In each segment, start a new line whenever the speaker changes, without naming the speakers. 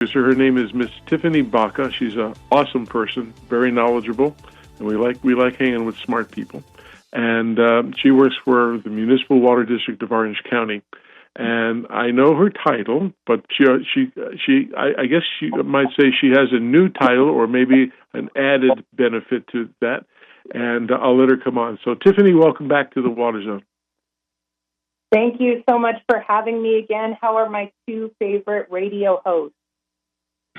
Her name is Miss Tiffany Baca. She's an awesome person, very knowledgeable, and we like hanging with smart people. And she works for the Municipal Water District of Orange County. And I know her title, but I guess she might say she has a new title or maybe an added benefit to that. And I'll let her come on. So, Tiffany, welcome back to the Water Zone.
Thank you so much for having me again. How are my two favorite radio hosts?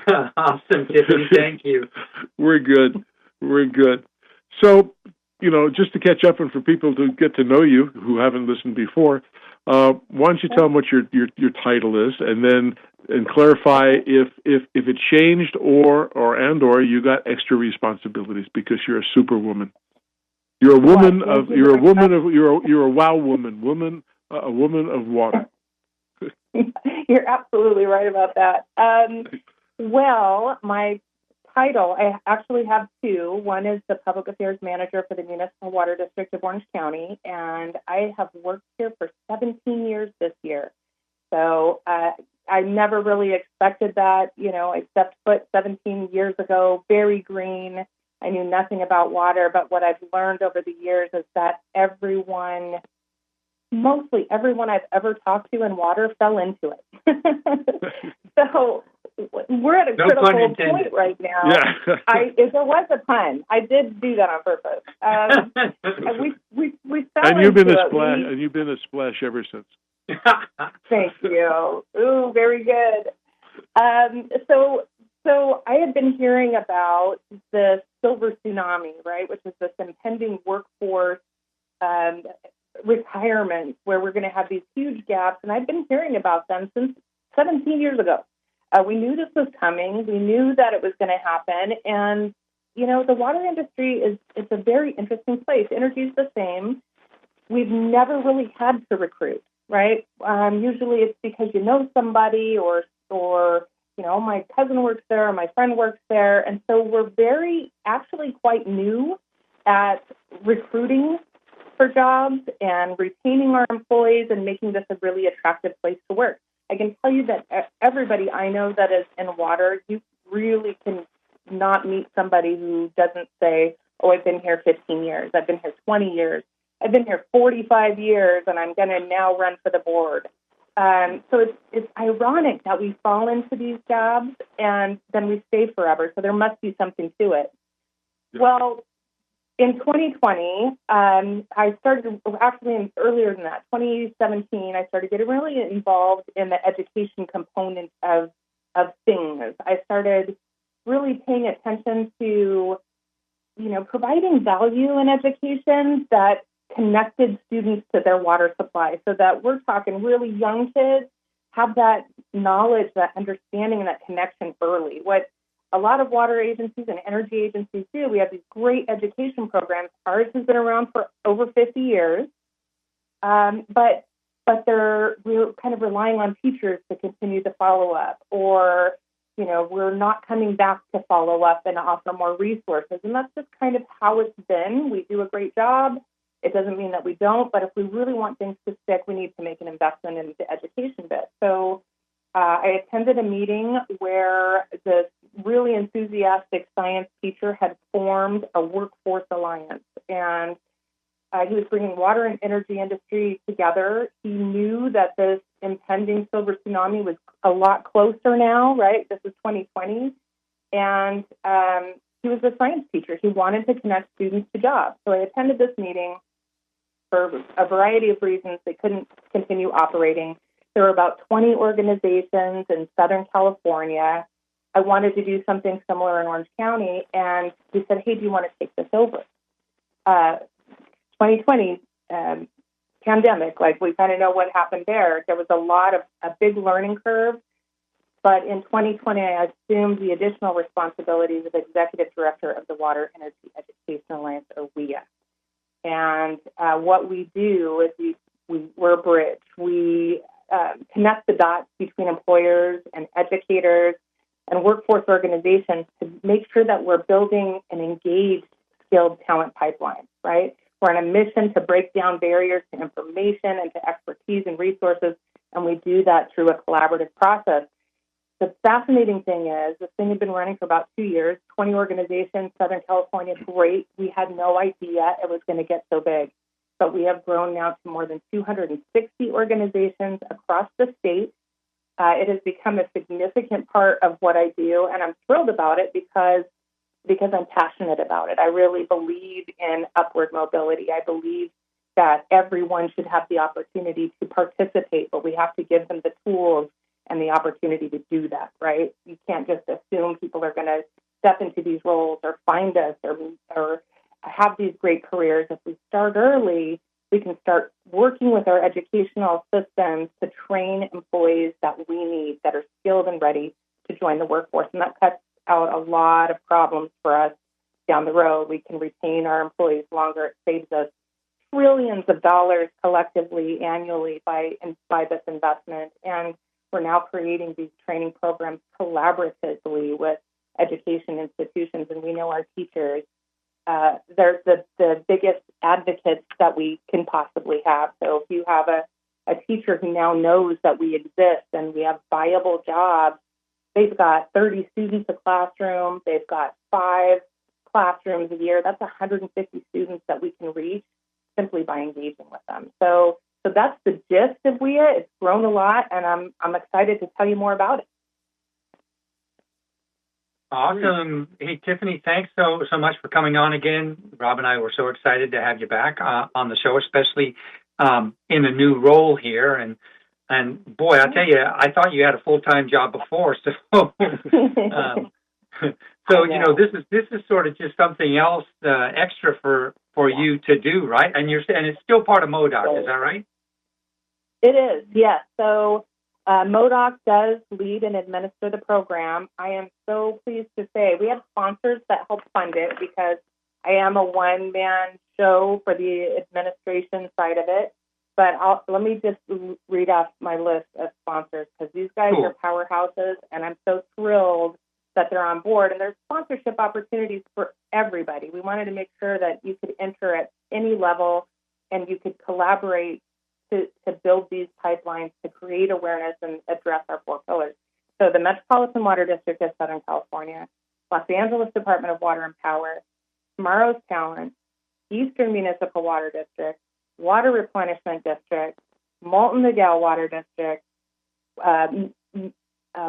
Awesome, Tiffany. Thank you.
We're good. So, just to catch up and for people to get to know you who haven't listened before, why don't you tell them what your title is, and clarify if it changed or you got extra responsibilities because you're a superwoman. You're a woman you're a wow woman, a woman of water.
You're absolutely right about that. Well, my title, I actually have two. One is the Public Affairs Manager for the Municipal Water District of Orange County, and I have worked here for 17 years this year. So I never really expected that. I stepped foot 17 years ago, very green. I knew nothing about water, but what I've learned over the years is that mostly everyone I've ever talked to in water fell into it. So we're at a critical point right now.
Yeah.
If there was a pun, I did do that on purpose. We fell
and you've
into
been a
it.
splash, and you've been a splash ever since.
Thank you. Ooh, very good. So I had been hearing about the silver tsunami, right, which is this impending workforce retirement where we're going to have these huge gaps, and I've been hearing about them since 17 years ago. We knew this was coming. We knew that it was going to happen, and the water industry it's a very interesting place. Energy is the same. We've never really had to recruit, right? Usually it's because you know somebody or my cousin works there or my friend works there. And so we're actually quite new at recruiting for jobs and retaining our employees and making this a really attractive place to work. I can tell you that everybody I know that is in water, you really can not meet somebody who doesn't say, oh, I've been here 15 years, I've been here 20 years, I've been here 45 years, and I'm going to now run for the board. So it's ironic that we fall into these jobs and then we stay forever. So there must be something to it. Yeah. Well, in 2020, I started, actually earlier than that, 2017, I started getting really involved in the education component of things. I started really paying attention to, providing value in education that connected students to their water supply, so that we're talking really young kids have that knowledge, that understanding, and that connection early. What a lot of water agencies and energy agencies do, we have these great education programs. Ours has been around for over 50 years, but we're kind of relying on teachers to continue to follow up, or we're not coming back to follow up and offer more resources. And that's just kind of how it's been. We do a great job. It doesn't mean that we don't, but if we really want things to stick, we need to make an investment in the education bit. So I attended a meeting where this really enthusiastic science teacher had formed a workforce alliance, and he was bringing water and energy industry together. He knew that this impending silver tsunami was a lot closer now, right? This is 2020, and he was a science teacher. He wanted to connect students to jobs. So I attended this meeting. For a variety of reasons, they couldn't continue operating. There were about 20 organizations in Southern California. I wanted to do something similar in Orange County, and he said, hey, do you want to take this over? 2020, pandemic, we kind of know what happened there. There was a big learning curve, but in 2020, I assumed the additional responsibilities of Executive Director of the Water Energy Education Alliance, or WEEA. And what we do is we're a bridge. We connect the dots between employers and educators and workforce organizations to make sure that we're building an engaged, skilled talent pipeline, right? We're on a mission to break down barriers to information and to expertise and resources, and we do that through a collaborative process. the fascinating thing is this thing had been running for about 2 years, 20 organizations, Southern California, great. We had no idea it was going to get so big. But we have grown now to more than 260 organizations across the state. It has become a significant part of what I do, and I'm thrilled about it because I'm passionate about it. I really believe in upward mobility. I believe that everyone should have the opportunity to participate, but we have to give them the tools and the opportunity to do that, right? You can't just assume people are going to step into these roles or find us or have these great careers. If we start early, we can start working with our educational systems to train employees that we need, that are skilled and ready to join the workforce. And that cuts out a lot of problems for us down the road. We can retain our employees longer. It saves us trillions of dollars collectively annually by this investment. And we're now creating these training programs collaboratively with education institutions, and we know our teachers. They're the biggest advocates that we can possibly have. So if you have a teacher who now knows that we exist and we have viable jobs, they've got 30 students a classroom, they've got 5 classrooms a year, that's 150 students that we can reach simply by engaging with them. So that's the gist of WEEA. It's grown a lot, and I'm excited to tell you more about it.
Awesome. Hey, Tiffany, thanks so much for coming on again. Rob and I were so excited to have you back on the show, especially in a new role here. And boy, I'll tell you, I thought you had a full-time job before. So, this is sort of just something else extra for you to do, right? And it's still part of MWDOC, is that right?
It is, yes. So MWDOC does lead and administer the program. I am so pleased to say we have sponsors that help fund it because I am a one-man show for the administration side of it. But let me just read off my list of sponsors because these guys are powerhouses, and I'm so thrilled that they're on board. And there's sponsorship opportunities for everybody. We wanted to make sure that you could enter at any level and you could collaborate to build these pipelines, to create awareness and address our 4 pillars. So the Metropolitan Water District of Southern California, Los Angeles Department of Water and Power, Tomorrow's Talent, Eastern Municipal Water District, Water Replenishment District, Molten Miguel Water District,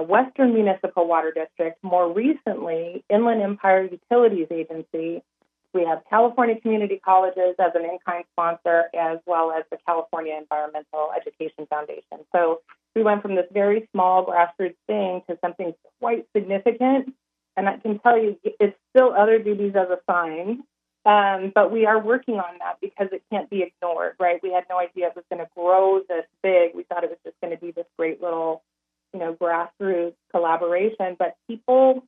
Western Municipal Water District, more recently, Inland Empire Utilities Agency. We have California Community Colleges as an in-kind sponsor, as well as the California Environmental Education Foundation. So we went from this very small grassroots thing to something quite significant. And I can tell you, it's still other duties as assigned, but we are working on that because it can't be ignored, right? We had no idea it was going to grow this big. We thought it was just going to be this great little, grassroots collaboration. But people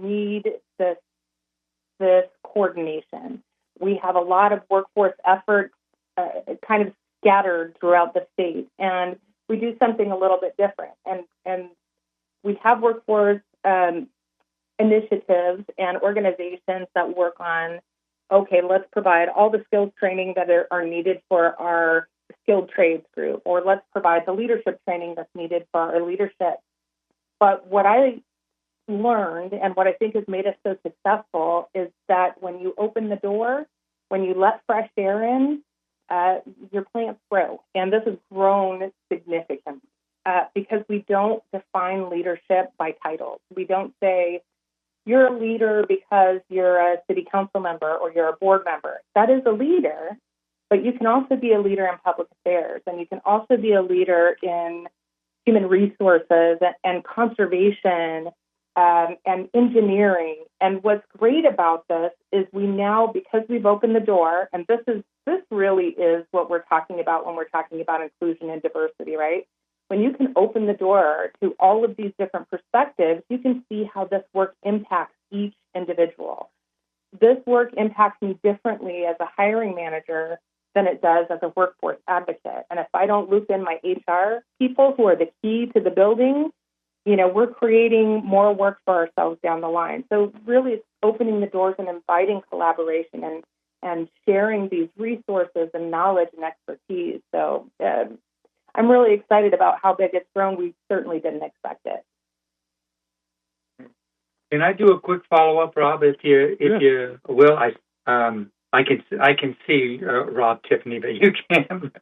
need this coordination. We have a lot of workforce efforts kind of scattered throughout the state, and we do something a little bit different. And we have workforce initiatives and organizations that work on, okay, let's provide all the skills training that are needed for our skilled trades group, or let's provide the leadership training that's needed for our leadership. But what I learned and what I think has made us so successful is that when you open the door, when you let fresh air in, your plants grow. And this has grown significantly because we don't define leadership by titles. We don't say, you're a leader because you're a city council member or you're a board member. That is a leader, but you can also be a leader in public affairs, and you can also be a leader in human resources and conservation and engineering. And what's great about this is we now, because we've opened the door, and this really is what we're talking about when we're talking about inclusion and diversity, right? When you can open the door to all of these different perspectives, you can see how this work impacts each individual. This work impacts me differently as a hiring manager than it does as a workforce advocate. And if I don't loop in my HR people who are the key to the building, we're creating more work for ourselves down the line. So really it's opening the doors and inviting collaboration and sharing these resources and knowledge and expertise. So I'm really excited about how big it's grown. We certainly didn't expect it.
Can I do a quick follow-up, Rob, if you will? I can see Rob, Tiffany, but you can't.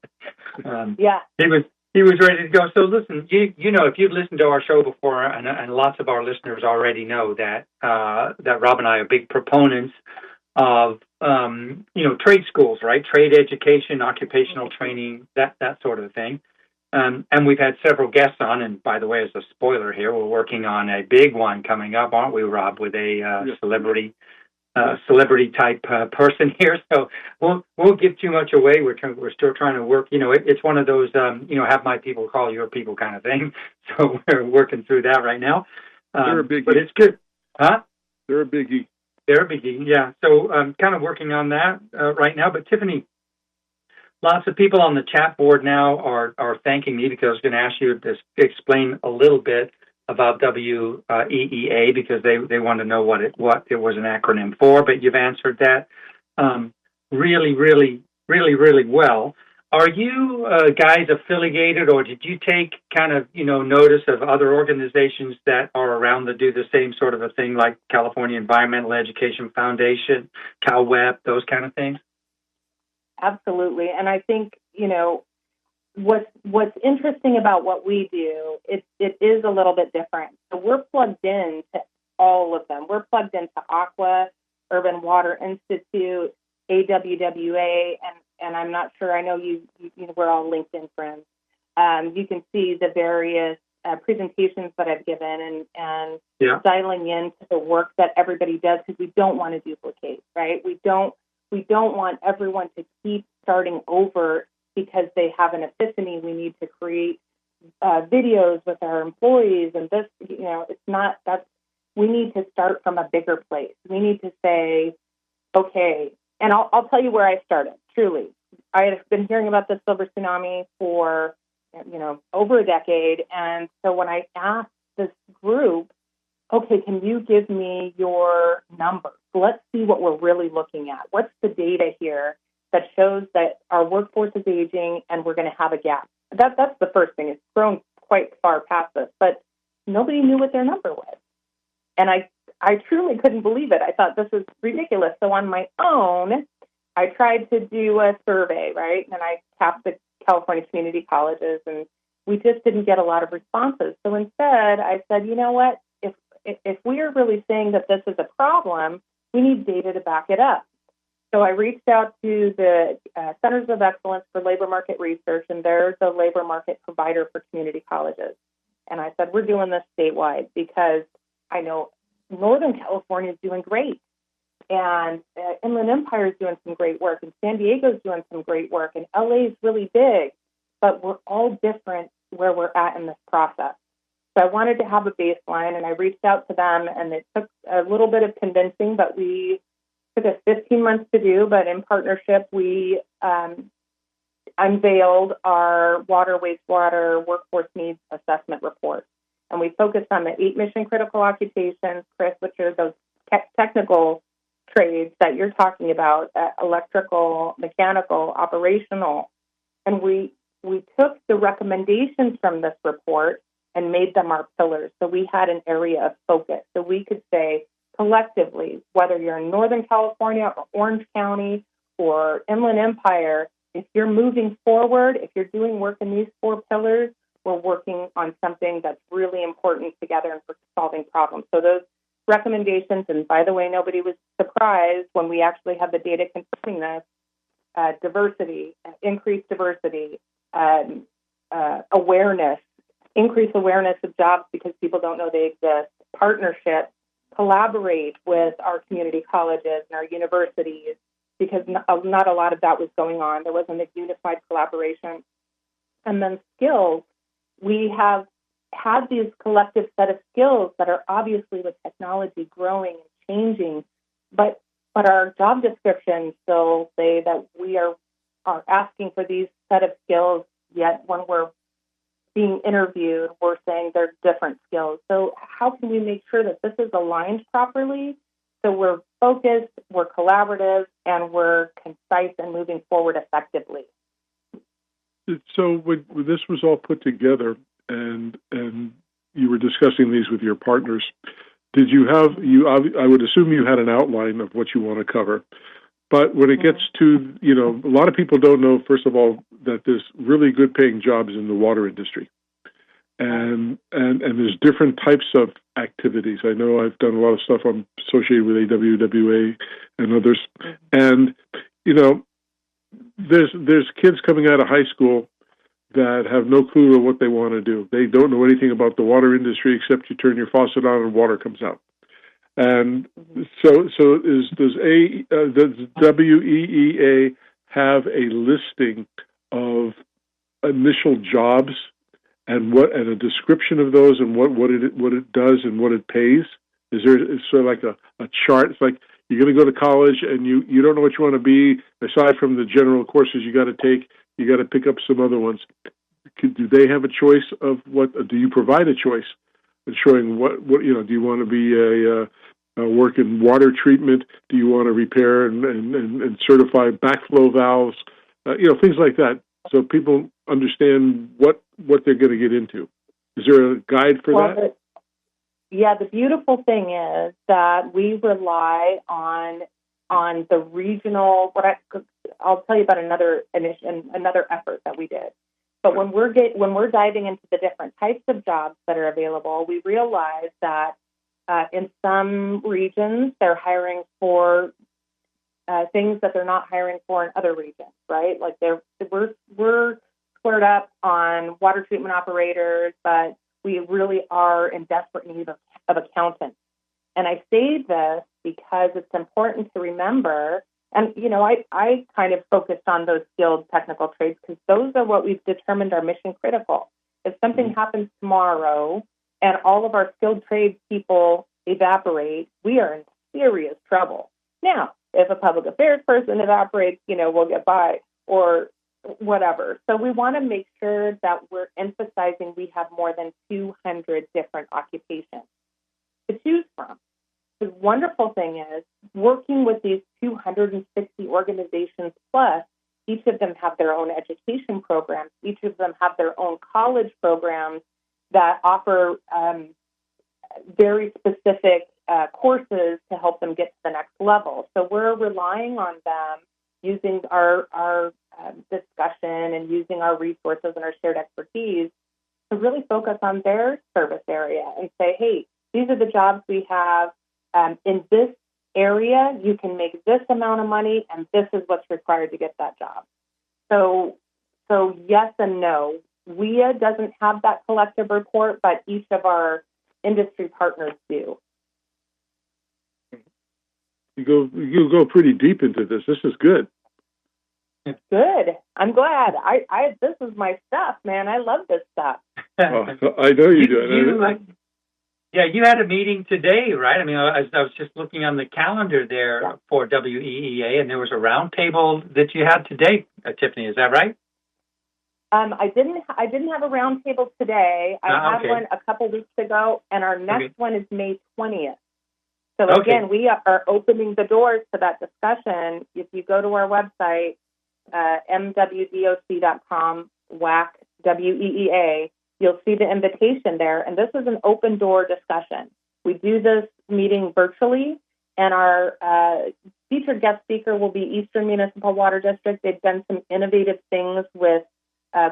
Yeah.
He was ready to go. So listen, you know, if you've listened to our show before, and lots of our listeners already know that Rob and I are big proponents of trade schools, right? Trade education, occupational training, that sort of thing. And we've had several guests on, and by the way, as a spoiler here, we're working on a big one coming up, aren't we, Rob, with a celebrity type person here. So won't give too much away. We're still trying to work. You know, it's one of those have my people call your people kind of thing. So we're working through that right now.
They're a biggie,
but it's good, huh?
They're a biggie.
They're a biggie, yeah. So I'm kind of working on that right now. But Tiffany, lots of people on the chat board now are thanking me because I was going to ask you to explain a little bit about WEEA because they want to know what it was an acronym for, but you've answered that really, really, really, really well. Are you guys affiliated, or did you take kind of notice of other organizations that are around that do the same sort of a thing, like California Environmental Education Foundation, CalWEP, those kind of things?
Absolutely, and I think what's interesting about what we do, it is a little bit different. So we're plugged in to all of them. We're plugged into Aqua, Urban Water Institute, AWWA, and I'm not sure. I know you we're all LinkedIn friends. You can see the various presentations that I've given and dialing into the work that everybody does because we don't want to duplicate, right? We don't want everyone to keep starting over because they have an epiphany. We need to create videos with our employees, and this, it's not that. We need to start from a bigger place. We need to say, okay, and I'll tell you where I started. Truly, I had been hearing about the silver tsunami for over a decade, and so when I asked this group, okay, can you give me your numbers? Let's see what we're really looking at. What's the data here that shows that our workforce is aging and we're going to have a gap? That's the first thing. It's grown quite far past this, but nobody knew what their number was. And I truly couldn't believe it. I thought this was ridiculous. So on my own, I tried to do a survey, right? And I tapped the California community colleges, and we just didn't get a lot of responses. So instead, I said, you know what? If we are really saying that this is a problem, we need data to back it up. So I reached out to the Centers of Excellence for Labor Market Research, and they're the labor market provider for community colleges. And I said, we're doing this statewide because I know Northern California is doing great, and Inland Empire is doing some great work, and San Diego is doing some great work, and LA is really big, but we're all different where we're at in this process. So I wanted to have a baseline, and I reached out to them, and it took a little bit of convincing, but we took us 15 months to do, but in partnership, we unveiled our water, wastewater, workforce needs assessment report. And we focused on the 8 mission-critical occupations, Chris, which are those technical trades that you're talking about, electrical, mechanical, operational. And we took the recommendations from this report and made them our pillars. So we had an area of focus. So we could say collectively, whether you're in Northern California or Orange County or Inland Empire, if you're moving forward, if you're doing work in these 4 pillars, we're working on something that's really important together and for solving problems. So those recommendations, and by the way, nobody was surprised when we actually had the data confirming this, diversity, increased diversity, awareness, increased awareness of jobs because people don't know they exist, partnership, collaborate with our community colleges and our universities because not a lot of that was going on. There wasn't a unified collaboration. And then skills. We have had these collective set of skills that are obviously with technology growing and changing, but our job descriptions still say that we are asking for these set of skills, yet when we're being interviewed, we're saying they're different skills. So how can we make sure that this is aligned properly so we're focused, we're collaborative, and we're concise and moving forward effectively?
So when this was all put together and you were discussing these with your partners, did you have I would assume you had an outline of what you want to cover. But when it gets to, a lot of people don't know, first of all, that there's really good paying jobs in the water industry. And there's different types of activities. I know I've done a lot of stuff I'm associated with WWA and others. And, there's kids coming out of high school that have no clue of what they want to do. They don't know anything about the water industry except you turn your faucet on and water comes out. And so does WEEA have a listing of initial jobs and a description of those and what it does and what it pays? Is there sort of like a chart? It's like you're going to go to college and you don't know what you want to be. Aside from the general courses you got to take, you got to pick up some other ones. Do they have a choice of what? Do you provide a choice in showing what do you want to be work in water treatment? Do you want to repair and certify backflow valves? Things like that, so people understand what they're going to get into. Is there a guide for that?
The beautiful thing is that we rely on the regional. I'll tell you about another effort that we did. But when we're diving into the different types of jobs that are available, we realize that in some regions they're hiring for things that they're not hiring for in other regions, right? Like we're squared up on water treatment operators, but we really are in desperate need of accountants. And I say this because it's important to remember. And, I kind of focused on those skilled technical trades because those are what we've determined are mission critical. If something happens tomorrow and all of our skilled trades people evaporate, we are in serious trouble. Now, if a public affairs person evaporates, we'll get by or whatever. So we want to make sure that we're emphasizing we have more than 200 different occupations to choose from. The wonderful thing is working with these 260 organizations plus, each of them have their own education programs. Each of them have their own college programs that offer very specific courses to help them get to the next level. So we're relying on them using our discussion and using our resources and our shared expertise to really focus on their service area and say, hey, these are the jobs we have. In this area, you can make this amount of money, and this is what's required to get that job. So yes and no. WEEA doesn't have that collective report, but each of our industry partners do.
You go pretty deep into this. This is good.
It's good. I'm glad. I this is my stuff, man. I love this stuff.
I know you do.
You had a meeting today, right? I mean, I was just looking on the calendar there for WEEA, and there was a roundtable that you had today, Tiffany. Is that right?
I didn't have a roundtable today. I had one a couple weeks ago, and our next one is May 20th. So again, we are opening the doors to that discussion. If you go to our website, MWDOC.com, WEEA, you'll see the invitation there. And this is an open door discussion. We do this meeting virtually, and our featured guest speaker will be Eastern Municipal Water District. They've done some innovative things with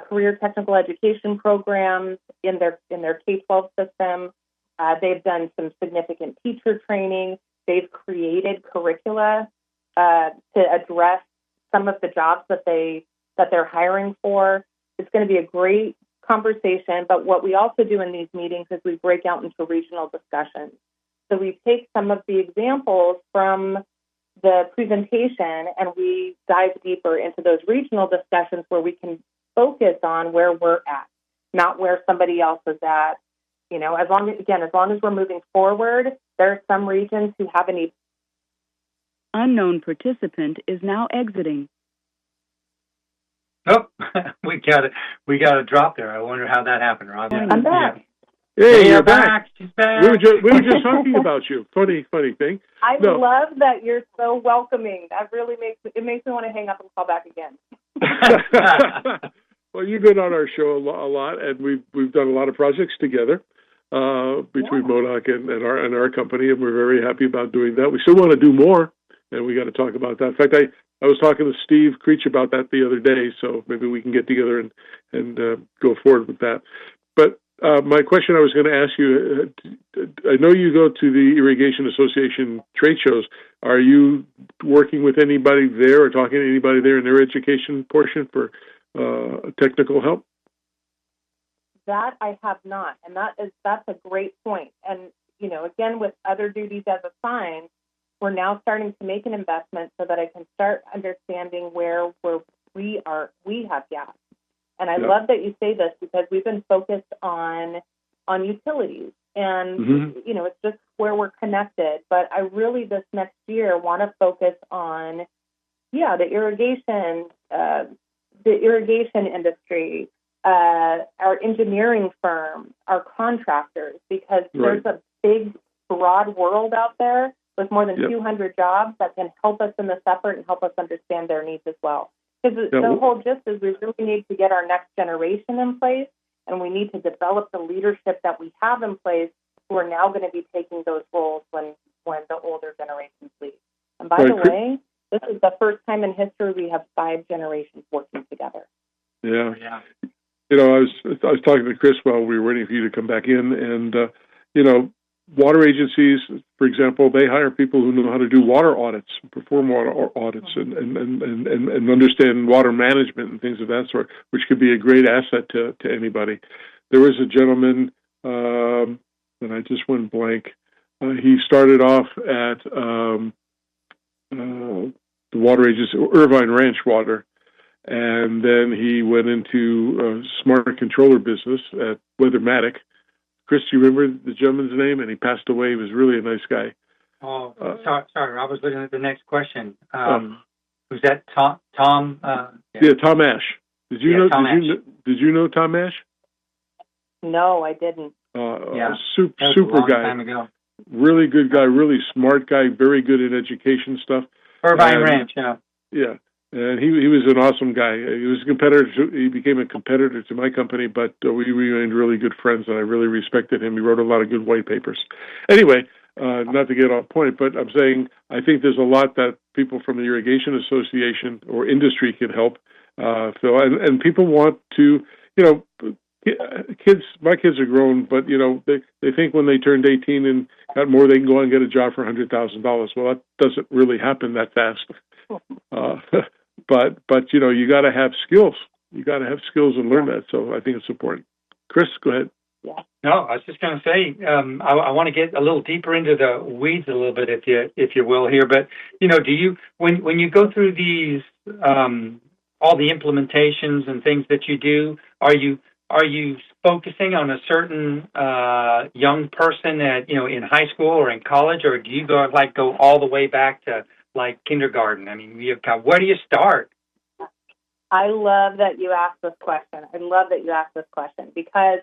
career technical education programs in their K-12 system. They've done some significant teacher training. They've created curricula to address some of the jobs that they're hiring for. It's going to be a great conversation, but what we also do in these meetings is we break out into regional discussions. So we take some of the examples from the presentation and we dive deeper into those regional discussions where we can focus on where we're at, not where somebody else is at. As long as we're moving forward, there are some regions who haven't even.
Unknown participant is now exiting.
Oh, we got a drop there. I wonder how that happened, Rob.
I'm back.
Hey, you're back.
She's back.
We were just talking about you. Funny thing.
I love that you're so welcoming. That really makes me want to hang up and call back again.
Well, you've been on our show a lot, and we've done a lot of projects together. between MWDOC and our company, and we're very happy about doing that. We still want to do more, and we got to talk about that. In fact, I was talking to Steve Creech about that the other day, so maybe we can get together and go forward with that. But my question I was going to ask you, I know you go to the Irrigation Association trade shows. Are you working with anybody there or talking to anybody there in their education portion for technical help?
That I have not, and that's a great point. And again, with other duties as assigned, we're now starting to make an investment so that I can start understanding where we have gaps. And I love that you say this because we've been focused on utilities, and it's just where we're connected. But I really this next year want to focus on the irrigation industry, our engineering firms, our contractors, because there's a big, broad world out there with more than 200 jobs that can help us in this effort and help us understand their needs as well. Because the whole gist is we really need to get our next generation in place, and we need to develop the leadership that we have in place who are now going to be taking those roles when the older generations leave. And by the way, this is the first time in history we have 5 generations working together.
Yeah. I was talking to Chris while we were waiting for you to come back in, and water agencies, for example, they hire people who know how to do water audits, perform water audits, and understand water management and things of that sort, which could be a great asset to anybody. There was a gentleman, and I just went blank. He started off at the water agency, Irvine Ranch Water, and then he went into smart controller business at Weathermatic. Chris, do you remember the gentleman's name? And he passed away. He was really a nice guy.
Oh, sorry. I was looking at the next question. Was that Tom? Tom
Ash. Did you know Tom Ash?
No, I didn't.
Super guy.
Time ago.
Really good guy. Really smart guy. Very good in education stuff.
Irvine Ranch.
Yeah. And he was an awesome guy. He was a competitor. He became a competitor to my company, but we remained really good friends, and I really respected him. He wrote a lot of good white papers. Anyway, not to get off point, but I'm saying I think there's a lot that people from the Irrigation Association or industry can help, Phil. And people want to, kids. My kids are grown, but they think when they turned 18 and got more, they can go and get a job for $100,000. Well, that doesn't really happen that fast. But you got to have skills. You got to have skills and learn that. So I think it's important. Chris, go ahead.
Yeah.
No, I was just going to say I want to get a little deeper into the weeds a little bit, if you will here. But do you when you go through these all the implementations and things that you do, are you focusing on a certain young person at in high school or in college, or do you go all the way back to like kindergarten? I mean, where do you start?
I love that you asked this question. Because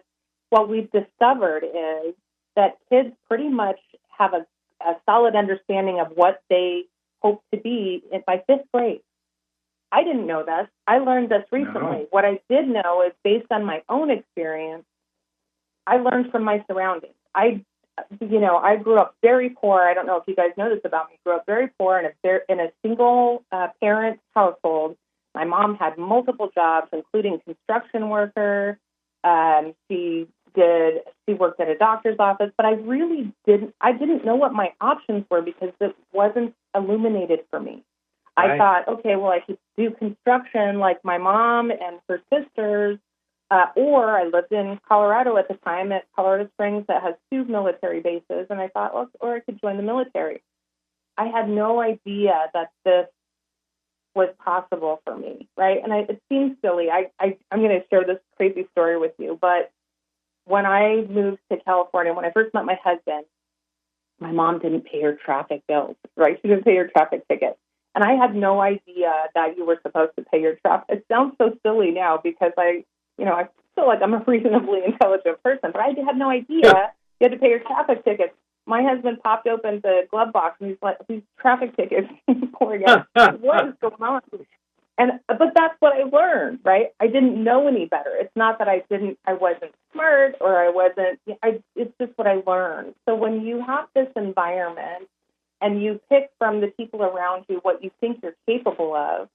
what we've discovered is that kids pretty much have a solid understanding of what they hope to be by 5th grade. I didn't know this. I learned this recently. No. What I did know is based on my own experience, I learned from my surroundings. I grew up very poor. I don't know if you guys know this about me. I grew up very poor in a single parent household. My mom had multiple jobs, including construction worker. She worked at a doctor's office, but I didn't know what my options were because it wasn't illuminated for me. Right. I thought, okay, well, I could do construction like my mom and her sisters, or I lived in Colorado at the time at Colorado Springs that has 2 military bases, and I thought, well, or I could join the military. I had no idea that this was possible for me, right? And it seems silly. I'm going to share this crazy story with you, but when I moved to California, when I first met my husband, my mom didn't pay her traffic bills, right? She didn't pay her traffic tickets. And I had no idea that you were supposed to pay your traffic. It sounds so silly now because I feel like I'm a reasonably intelligent person, but I had no idea you had to pay your traffic tickets. My husband popped open the glove box and he's like, these traffic tickets pouring out. What is going on? But that's what I learned, right? I didn't know any better. It's not that I wasn't smart or it's just what I learned. So when you have this environment and you pick from the people around you what you think you're capable of,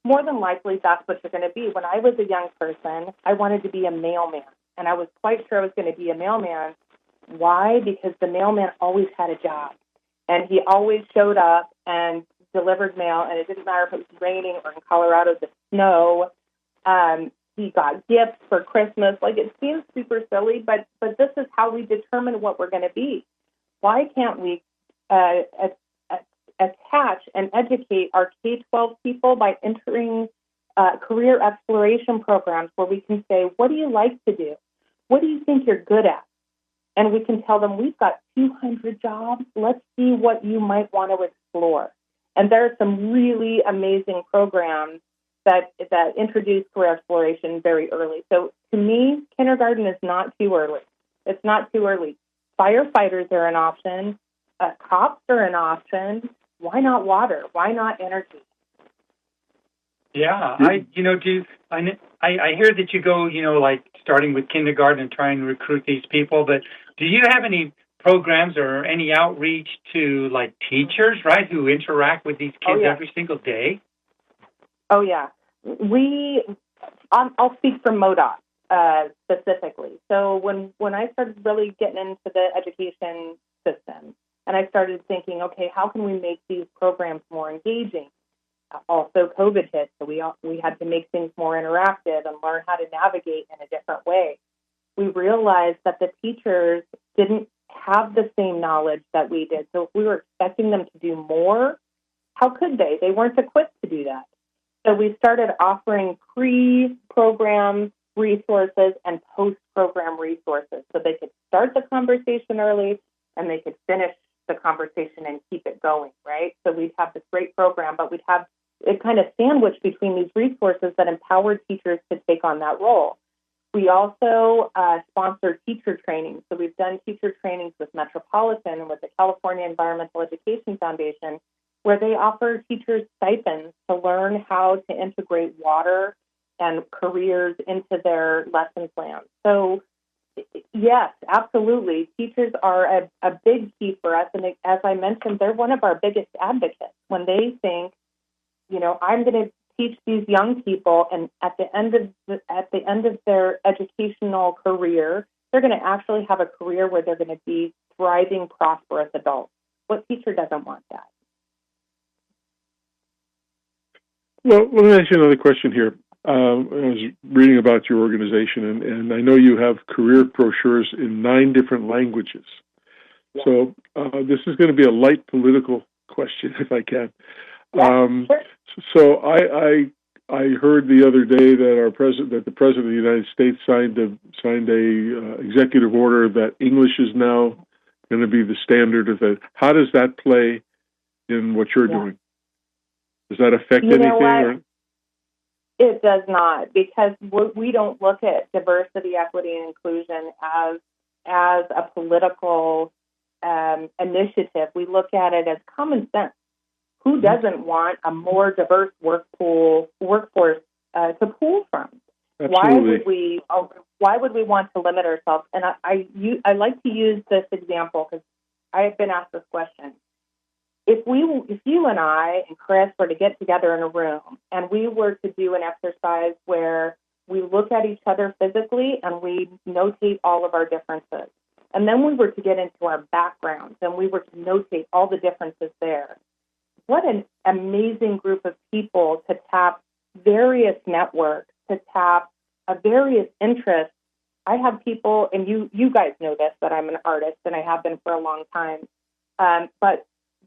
more than likely that's what you're going to be. When I was a young person, I wanted to be a mailman, and I was quite sure I was going to be a mailman. Why? Because the mailman always had a job, and he always showed up and delivered mail, and it didn't matter if it was raining or in Colorado, the snow. He got gifts for Christmas. Like, it seems super silly, but this is how we determine what we're going to be. Why can't we attach and educate our K-12 people by entering career exploration programs where we can say, what do you like to do? What do you think you're good at? And we can tell them, we've got 200 jobs. Let's see what you might want to explore. And there are some really amazing programs that introduce career exploration very early. So to me, kindergarten is not too early. It's not too early. Firefighters are an option. Cops are an option. Why not water? Why not energy?
Yeah, I hear that you go, like starting with kindergarten and trying to recruit these people, but do you have any programs or any outreach to like teachers, right, who interact with these kids every single day?
Oh, yeah. I'll speak for MWDOC specifically. So when I started really getting into the education system, and I started thinking, okay, how can we make these programs more engaging? Also, COVID hit, so we had to make things more interactive and learn how to navigate in a different way. We realized that the teachers didn't have the same knowledge that we did. So if we were expecting them to do more, how could they? They weren't equipped to do that. So we started offering pre-program resources and post-program resources so they could start the conversation early and they could finish the conversation and keep it going, right? So we'd have this great program, but we'd have it kind of sandwiched between these resources that empowered teachers to take on that role. We also sponsor teacher training. So we've done teacher trainings with Metropolitan and with the California Environmental Education Foundation, where they offer teachers stipends to learn how to integrate water and careers into their lesson plans. So yes, absolutely. Teachers are a big key for us. And as I mentioned, they're one of our biggest advocates when they think, I'm going to teach these young people, and at the end of their educational career, they're going to actually have a career where they're going to be thriving, prosperous adults. What teacher doesn't want that?
Well, let me ask you another question here. I was reading about your organization, and I know you have career brochures in 9 different languages. Yeah. So this is going to be a light political question, if I can.
Yeah, sure.
So I heard the other day that the President of the United States signed a executive order that English is now going to be the standard of it. How does that play in what you're doing? Does that affect anything? Or?
It does not, because we don't look at diversity, equity, and inclusion as a political initiative. We look at it as common sense. Who doesn't want a more diverse workforce to pull from?
Absolutely.
Why would we want to limit ourselves? And I like to use this example because I have been asked this question. If you and I and Chris were to get together in a room and we were to do an exercise where we look at each other physically and we notate all of our differences, and then we were to get into our backgrounds and we were to notate all the differences there, what an amazing group of people to tap various networks, to tap various interests. I have people, and you guys know this, that I'm an artist, and I have been for a long time.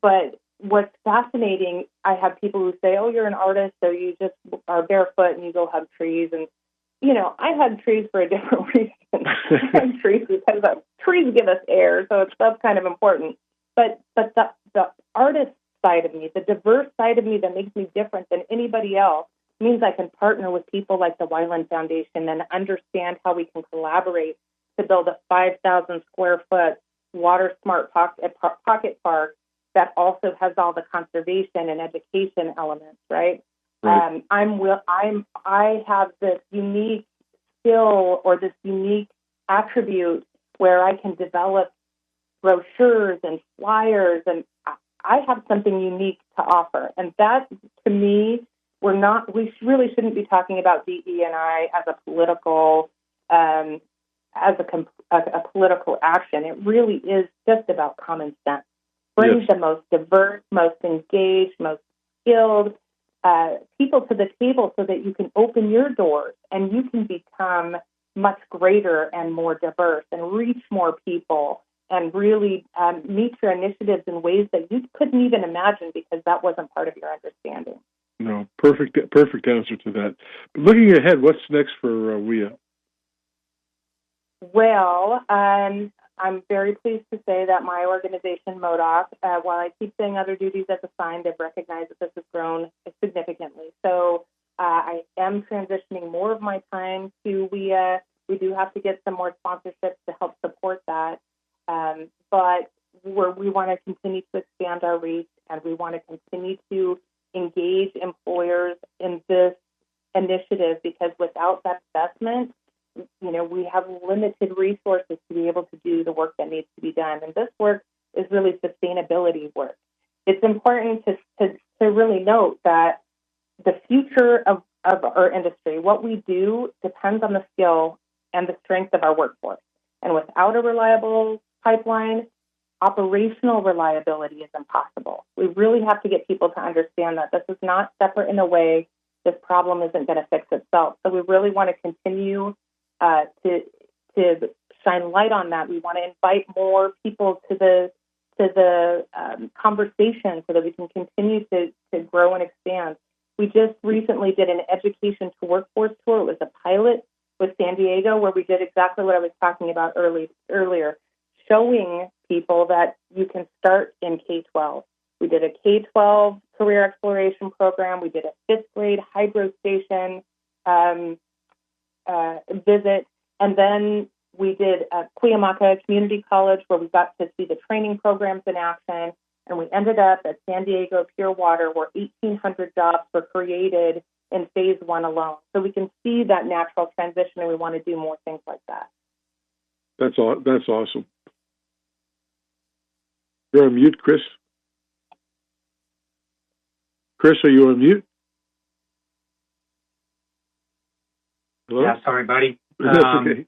But what's fascinating, I have people who say, oh, you're an artist, so you just are barefoot and you go hug trees. And, I hug trees for a different reason. I hug trees because trees give us air, so that's kind of important. But the artist side of me, the diverse side of me that makes me different than anybody else, means I can partner with people like the Wyland Foundation and understand how we can collaborate to build a 5,000 square foot water smart pocket park that also has all the conservation and education elements, right?
Right.
I have this unique skill or this unique attribute where I can develop brochures and flyers, and I have something unique to offer. And that, to me, we really shouldn't be talking about DE&I as a political, political action. It really is just about common sense. Bring
Yes.
the most diverse, most engaged, most skilled people to the table so that you can open your doors and you can become much greater and more diverse and reach more people and really meet your initiatives in ways that you couldn't even imagine because that wasn't part of your understanding.
No, perfect answer to that. But looking ahead, what's next for WEEA?
Well, I'm very pleased to say that my organization, MWDOC, while I keep saying other duties as assigned, they've recognized that this has grown significantly. So I am transitioning more of my time to WEEA. We do have to get some more sponsorships to help support that. But we want to continue to expand our reach, and we want to continue to engage employers in this initiative, because without that investment, we have limited resources to be able to do the work that needs to be done. And this work is really sustainability work. It's important to really note that the future of our industry, what we do, depends on the skill and the strength of our workforce. And without a reliable pipeline, operational reliability is impossible. We really have to get people to understand that this is not separate in a way. This problem isn't going to fix itself. So we really want to continue to shine light on that. We want to invite more people to the conversation so that we can continue to grow and expand. We just recently did an education to workforce tour. It was a pilot with San Diego where we did exactly what I was talking about earlier, showing people that you can start in K-12. We did a K-12 career exploration program. We did a fifth grade hydro station visit. And then we did a Cuyamaca Community College where we got to see the training programs in action. And we ended up at San Diego Pure Water where 1,800 jobs were created in phase one alone. So we can see that natural transition, and we want to do more things like that.
That's awesome. You're on mute, Chris. Chris, are you on mute? Hello?
Yeah, sorry, buddy.
That's okay.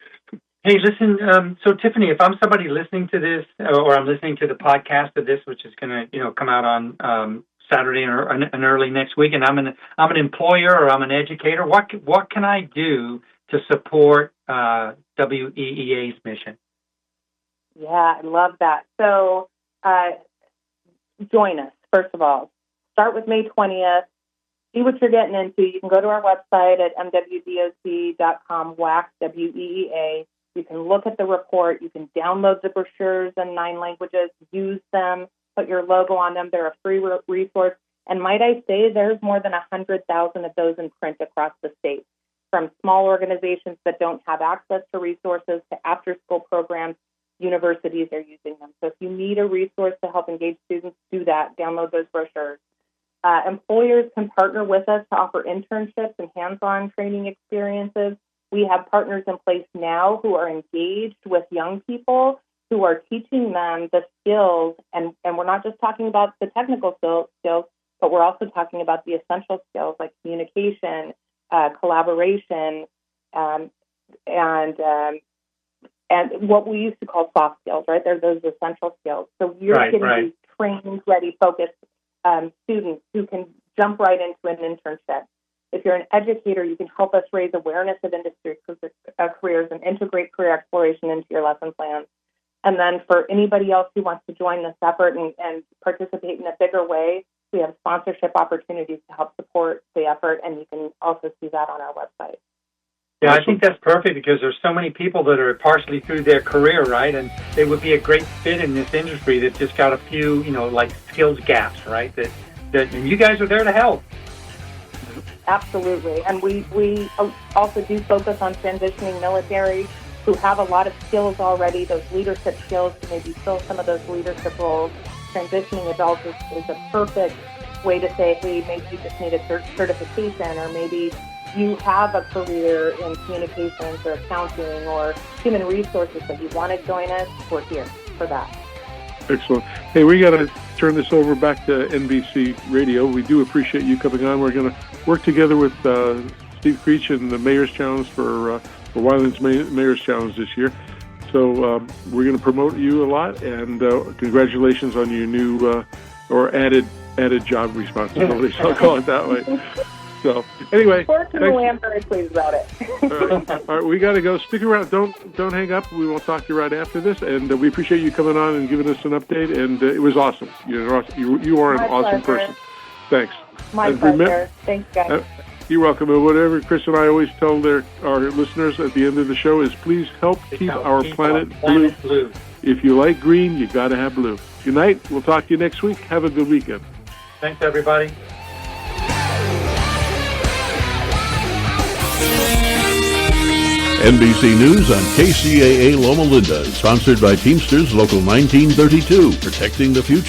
Hey, listen. So, Tiffany, if I'm somebody listening to this, or I'm listening to the podcast of this, which is going to, come out on Saturday and early next week, and I'm an employer or I'm an educator, what can I do to support WEEA's mission?
Yeah, I love that. So, join us. First of all, start with May 20th. See what you're getting into. You can go to our website at MWDOC.com, WAC, WEEA. You can look at the report. You can download the brochures in 9 languages, use them, put your logo on them. They're a free resource. And might I say, there's more than 100,000 of those in print across the state, from small organizations that don't have access to resources to after-school programs. Universities are using them. So if you need a resource to help engage students, do that. Download those brochures. Employers can partner with us to offer internships and hands-on training experiences. We have partners in place now who are engaged with young people, who are teaching them the skills, and we're not just talking about the technical skills, but we're also talking about the essential skills like communication, collaboration, and what we used to call soft skills, right? They're those essential skills. So you're getting these trained, ready, focused students who can jump right into an internship. If you're an educator, you can help us raise awareness of industry careers and integrate career exploration into your lesson plans. And then for anybody else who wants to join this effort and participate in a bigger way, we have sponsorship opportunities to help support the effort, and you can also see that on our website.
Yeah, I think that's perfect because there's so many people that are partially through their career, right? And they would be a great fit in this industry that just got a few, like skills gaps, right? And you guys are there to help.
Absolutely. And we also do focus on transitioning military who have a lot of skills already, those leadership skills to maybe fill some of those leadership roles. Transitioning adults is a perfect way to say, hey, maybe you just need a certification, or maybe you have a career in communications or accounting or human resources that you want to join us, we're here for that.
Excellent. Hey, we got to turn this over back to NBC Radio. We do appreciate you coming on. We're going to work together with Steve Creech and the Mayor's Challenge for Wyland's Mayor's Challenge this year. So we're going to promote you a lot, and congratulations on your new or added job responsibilities. I'll call it that way. So anyway,
fortunately, I'm very pleased about it.
All right, we got to go. Stick around. Don't hang up. We will talk to you right after this, and we appreciate you coming on and giving us an update. And it was awesome. You are an awesome person. Thanks.
My pleasure. Thanks, guys.
You're welcome. And whatever Chris and I always tell our listeners at the end of the show is, please help keep our planet blue. If you like green, you got to have blue. Good night. We'll talk to you next week. Have a good weekend.
Thanks, everybody.
NBC News on KCAA Loma Linda, sponsored by Teamsters Local 1932, protecting the future.